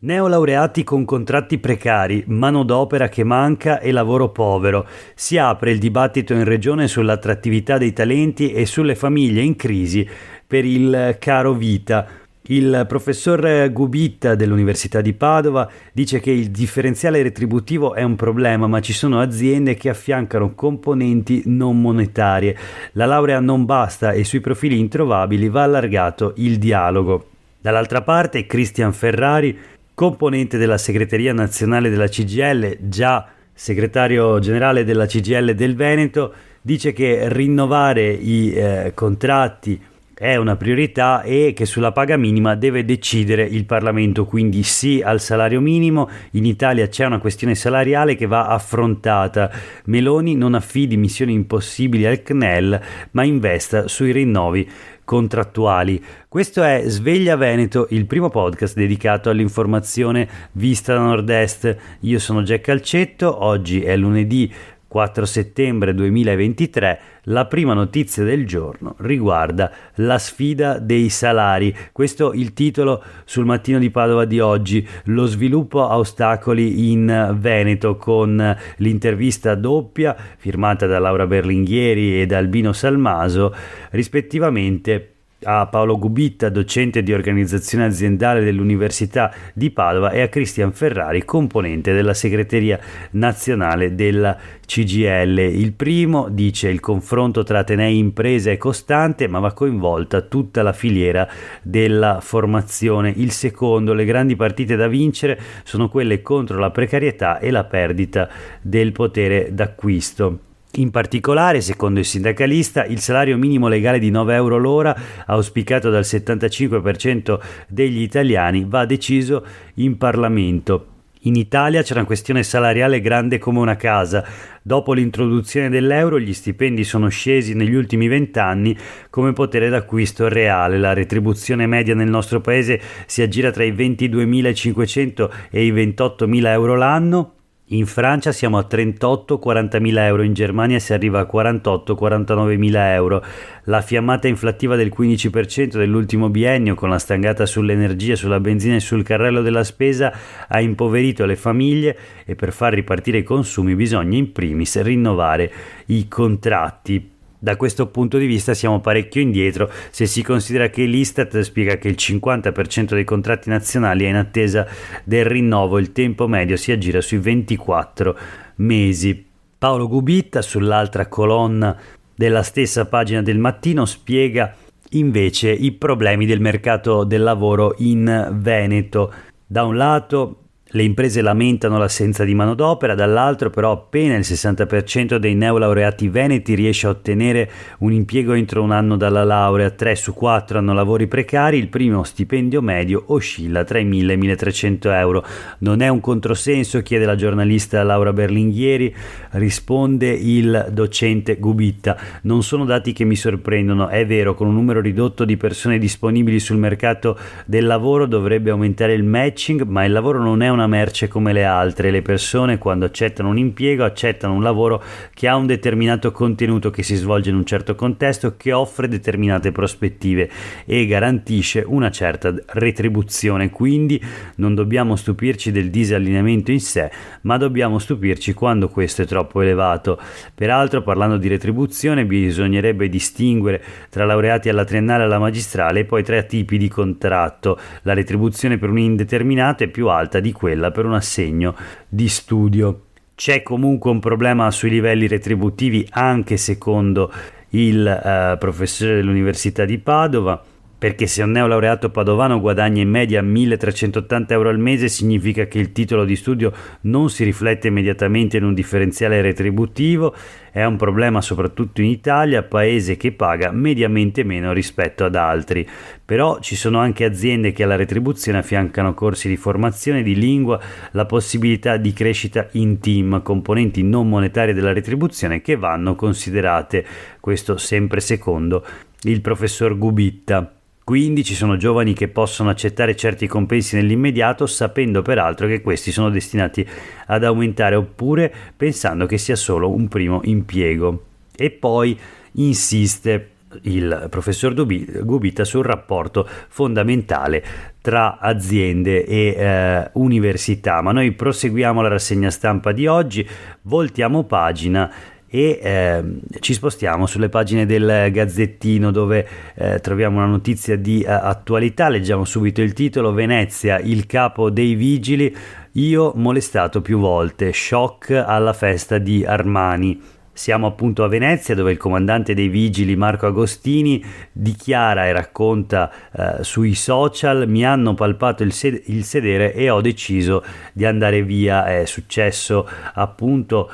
Neolaureati con contratti precari, manodopera che manca e lavoro povero. Si apre il dibattito in regione sull'attrattività dei talenti e sulle famiglie in crisi per il caro vita. Il professor Gubitta dell'Università di Padova dice che il differenziale retributivo è un problema, ma ci sono aziende che affiancano componenti non monetarie. La laurea non basta e sui profili introvabili va allargato il dialogo. Dall'altra parte, Christian Ferrari, componente della segreteria nazionale della CGIL, già segretario generale della CGIL del Veneto, dice che rinnovare i contratti è una priorità e che sulla paga minima deve decidere il Parlamento, quindi sì al salario minimo. In Italia c'è una questione salariale che va affrontata. Meloni non affidi missioni impossibili al CNEL, ma investa sui rinnovi contrattuali. Questo è Sveglia Veneto, il primo podcast dedicato all'informazione vista da nord-est. Io sono Jack Calcetto, oggi è lunedì 4 settembre 2023. La prima notizia del giorno riguarda la sfida dei salari. Questo è il titolo sul Mattino di Padova di oggi. Lo sviluppo a ostacoli in Veneto, con l'intervista doppia firmata da Laura Berlinghieri e da Albino Salmaso, rispettivamente a Paolo Gubitta, docente di organizzazione aziendale dell'Università di Padova, e a Christian Ferrari, componente della segreteria nazionale della CGIL. Il primo dice: il confronto tra atenei e imprese è costante, ma va coinvolta tutta la filiera della formazione. Il secondo: le grandi partite da vincere sono quelle contro la precarietà e la perdita del potere d'acquisto. In particolare, secondo il sindacalista, il salario minimo legale di 9 euro l'ora, auspicato dal 75% degli italiani, va deciso in Parlamento. In Italia c'è una questione salariale grande come una casa. Dopo l'introduzione dell'euro, gli stipendi sono scesi negli ultimi 20 anni come potere d'acquisto reale. La retribuzione media nel nostro paese si aggira tra i 22.500 e i 28.000 euro l'anno. In Francia siamo a 38-40.000 euro, in Germania si arriva a 48-49.000 euro. La fiammata inflattiva del 15% dell'ultimo biennio, con la stangata sull'energia, sulla benzina e sul carrello della spesa, ha impoverito le famiglie, e per far ripartire i consumi bisogna in primis rinnovare i contratti. Da questo punto di vista siamo parecchio indietro se si considera che l'Istat spiega che il 50% dei contratti nazionali è in attesa del rinnovo. Il tempo medio si aggira sui 24 mesi. Paolo Gubitta, sull'altra colonna della stessa pagina del Mattino, spiega invece i problemi del mercato del lavoro in Veneto. Da un lato le imprese lamentano l'assenza di manodopera, dall'altro però appena il 60% dei neolaureati veneti riesce a ottenere un impiego entro un anno dalla laurea. 3 su 4 hanno lavori precari, il primo stipendio medio oscilla tra i 1.000 e i 1.300 euro. Non è un controsenso? Chiede la giornalista Laura Berlinghieri. Risponde il docente Gubitta: non sono dati che mi sorprendono, è vero, con un numero ridotto di persone disponibili sul mercato del lavoro dovrebbe aumentare il matching, ma il lavoro non è una merce come le altre. Le persone, quando accettano un impiego, accettano un lavoro che ha un determinato contenuto, che si svolge in un certo contesto, che offre determinate prospettive e garantisce una certa retribuzione. Quindi non dobbiamo stupirci del disallineamento in sé, ma dobbiamo stupirci quando questo è troppo elevato. Peraltro, parlando di retribuzione, bisognerebbe distinguere tra laureati alla triennale e alla magistrale e poi 3 tipi di contratto. La retribuzione per un indeterminato è più alta di quella per un assegno di studio. C'è comunque un problema sui livelli retributivi anche secondo il professore dell'Università di Padova, perché se un neolaureato padovano guadagna in media 1.380 euro al mese, significa che il titolo di studio non si riflette immediatamente in un differenziale retributivo. È un problema soprattutto in Italia, paese che paga mediamente meno rispetto ad altri. Però ci sono anche aziende che alla retribuzione affiancano corsi di formazione di lingua, la possibilità di crescita in team, componenti non monetarie della retribuzione che vanno considerate. Questo sempre secondo il professor Gubitta. Quindi ci sono giovani che possono accettare certi compensi nell'immediato, sapendo peraltro che questi sono destinati ad aumentare, oppure pensando che sia solo un primo impiego. E poi insiste il professor Gubitta sul rapporto fondamentale tra aziende e università. Ma noi proseguiamo la rassegna stampa di oggi, voltiamo pagina e ci spostiamo sulle pagine del Gazzettino, dove troviamo una notizia di attualità. Leggiamo subito il titolo: Venezia, il capo dei vigili, io molestato più volte, shock alla festa di Armani. Siamo appunto a Venezia, dove il comandante dei vigili Marco Agostini dichiara e racconta sui social: mi hanno palpato il sedere e ho deciso di andare via. È successo appunto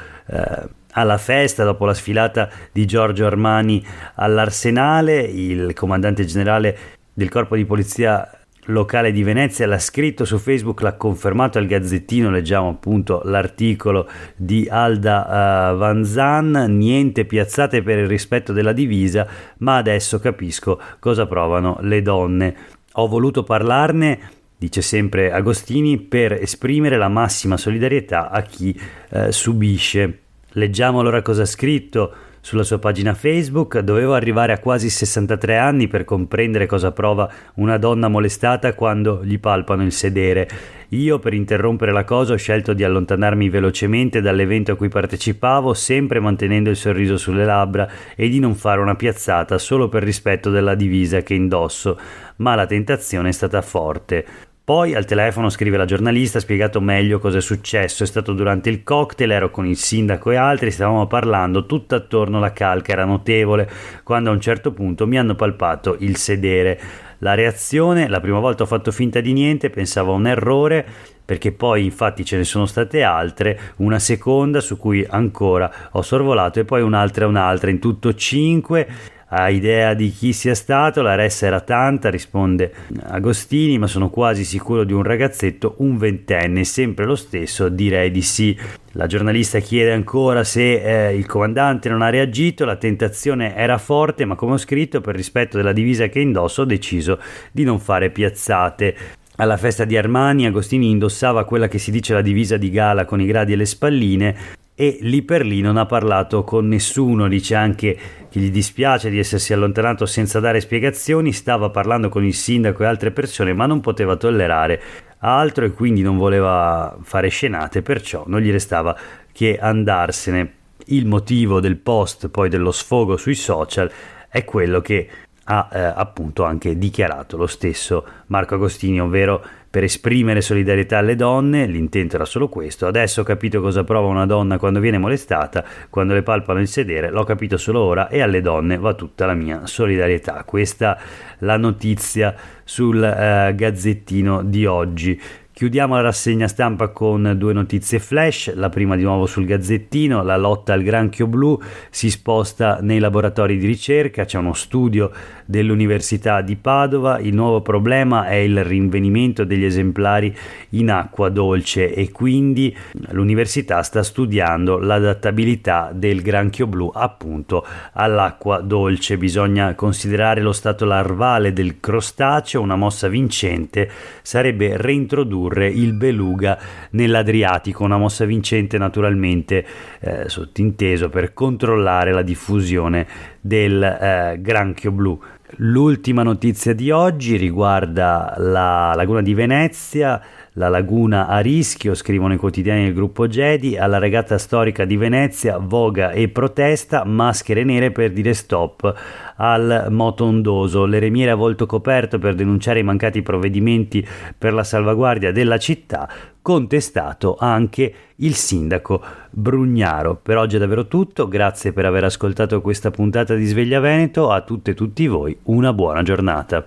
alla festa, dopo la sfilata di Giorgio Armani all'Arsenale. Il comandante generale del corpo di polizia locale di Venezia l'ha scritto su Facebook, l'ha confermato al Gazzettino. Leggiamo appunto l'articolo di Alda Vanzan: niente piazzate per il rispetto della divisa, ma adesso capisco cosa provano le donne. Ho voluto parlarne, dice sempre Agostini, per esprimere la massima solidarietà a chi subisce. Leggiamo allora cosa ha scritto sulla sua pagina Facebook: dovevo arrivare a quasi 63 anni per comprendere cosa prova una donna molestata quando gli palpano il sedere. Io, per interrompere la cosa, ho scelto di allontanarmi velocemente dall'evento a cui partecipavo, sempre mantenendo il sorriso sulle labbra, e di non fare una piazzata solo per rispetto della divisa che indosso, ma la tentazione è stata forte. Poi al telefono, scrive la giornalista, ha spiegato meglio cosa è successo. È stato durante il cocktail, ero con il sindaco e altri, stavamo parlando, tutto attorno la calca era notevole, quando a un certo punto mi hanno palpato il sedere. La reazione: la prima volta ho fatto finta di niente, pensavo a un errore, perché poi infatti ce ne sono state altre, una seconda su cui ancora ho sorvolato e poi un'altra, in tutto 5. Ha idea di chi sia stato? La ressa era tanta, risponde Agostini, ma sono quasi sicuro di un ragazzetto, un ventenne, sempre lo stesso, direi di sì. La giornalista chiede ancora se il comandante non ha reagito. La tentazione era forte, ma come ho scritto, per rispetto della divisa che indosso ho deciso di non fare piazzate. Alla festa di Armani Agostini indossava quella che si dice la divisa di gala con i gradi e le spalline, e lì per lì non ha parlato con nessuno. Dice anche che gli dispiace di essersi allontanato senza dare spiegazioni, stava parlando con il sindaco e altre persone, ma non poteva tollerare altro e quindi non voleva fare scenate, perciò non gli restava che andarsene. Il motivo del post, poi, dello sfogo sui social, è quello che ha appunto anche dichiarato lo stesso Marco Agostini, ovvero per esprimere solidarietà alle donne. L'intento era solo questo: adesso ho capito cosa prova una donna quando viene molestata, quando le palpano il sedere, l'ho capito solo ora e alle donne va tutta la mia solidarietà. Questa la notizia sul Gazzettino di oggi. Chiudiamo la rassegna stampa con 2 notizie flash. La prima di nuovo sul Gazzettino: la lotta al granchio blu si sposta nei laboratori di ricerca. C'è uno studio dell'Università di Padova. Il nuovo problema è il rinvenimento degli esemplari in acqua dolce e quindi l'università sta studiando l'adattabilità del granchio blu appunto all'acqua dolce. Bisogna considerare lo stato larvale del crostaceo. Una mossa vincente sarebbe reintrodurre il beluga nell'Adriatico, una mossa vincente naturalmente sottinteso per controllare la diffusione del granchio blu. L'ultima notizia di oggi riguarda la laguna di Venezia. La laguna a rischio, scrivono i quotidiani del gruppo Gedi. Alla regata storica di Venezia, voga e protesta, maschere nere per dire stop al moto ondoso, l'eremiere a volto coperto per denunciare i mancati provvedimenti per la salvaguardia della città, contestato anche il sindaco Brugnaro. Per oggi è davvero tutto, grazie per aver ascoltato questa puntata di Sveglia Veneto. A tutte e tutti voi una buona giornata.